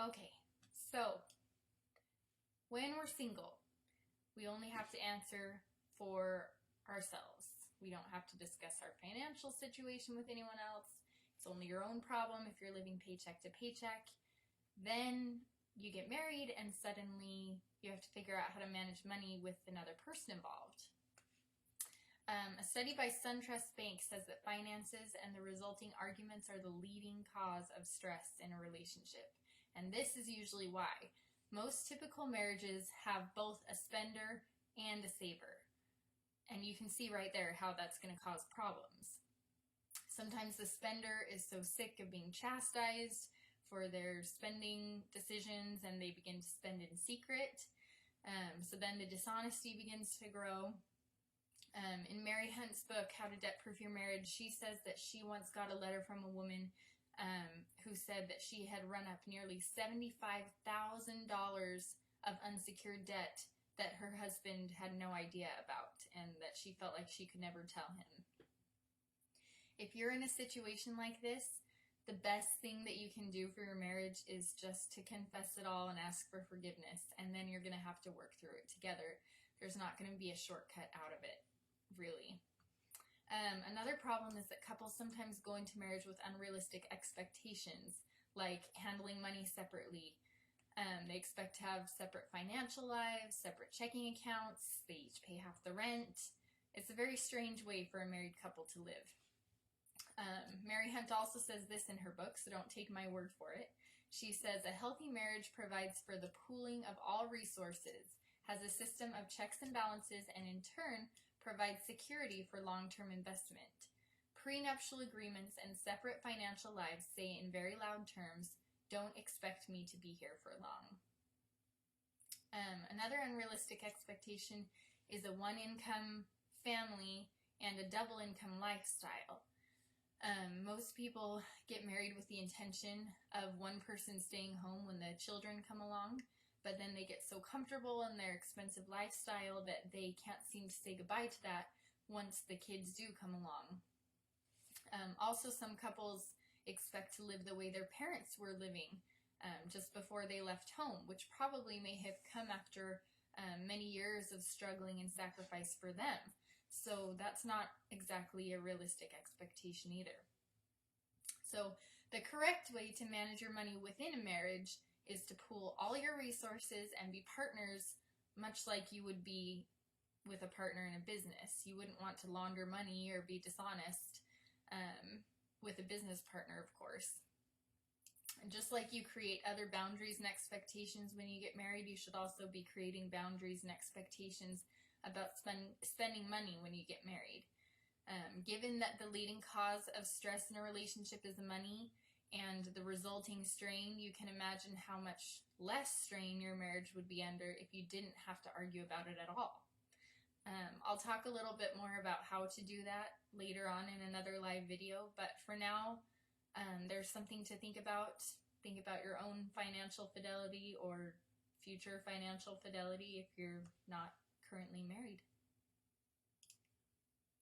Okay, so when we're single, we only have to answer for ourselves. We don't have to discuss our financial situation with anyone else. It's only your own problem if you're living paycheck to paycheck. Then you get married and suddenly you have to figure out how to manage money with another person involved. A study by SunTrust Bank says that finances and the resulting arguments are the leading cause of stress in a relationship. And this is usually why. Most typical marriages have both a spender and a saver. And you can see right there how that's going to cause problems. Sometimes the spender is so sick of being chastised for their spending decisions and they begin to spend in secret. So then the dishonesty begins to grow. In Mary Hunt's book, How to Debt-Proof Your Marriage, she says that she once got a letter from a woman who said that she had run up nearly $75,000 of unsecured debt that her husband had no idea about and that she felt like she could never tell him. If you're in a situation like this, the best thing that you can do for your marriage is just to confess it all and ask for forgiveness, and then you're going to have to work through it together. There's not going to be a shortcut out of it, really. Another problem is that couples sometimes go into marriage with unrealistic expectations, like handling money separately. They expect to have separate financial lives, separate checking accounts, they each pay half the rent. It's a very strange way for a married couple to live. Mary Hunt also says this in her book, so don't take my word for it. She says, a healthy marriage provides for the pooling of all resources, has a system of checks and balances, and in turn provides security for long-term investment. Prenuptial agreements and separate financial lives say in very loud terms, don't expect me to be here for long. Another unrealistic expectation is a one-income family and a double-income lifestyle. Most people get married with the intention of one person staying home when the children come along, but then they get so comfortable in their expensive lifestyle that they can't seem to say goodbye to that once the kids do come along. Also, some couples expect to live the way their parents were living just before they left home, which probably may have come after many years of struggling and sacrifice for them. So that's not exactly a realistic expectation either. So the correct way to manage your money within a marriage is to pool all your resources and be partners, much like you would be with a partner in a business. You wouldn't want to launder money or be dishonest with a business partner, of course. And just like you create other boundaries and expectations when you get married, you should also be creating boundaries and expectations about spending money when you get married. Given that the leading cause of stress in a relationship is money and the resulting strain, you can imagine how much less strain your marriage would be under if you didn't have to argue about it at all. I'll talk a little bit more about how to do that later on in another live video, but for now, there's something to think about. Think about your own financial fidelity or future financial fidelity if you're not currently married.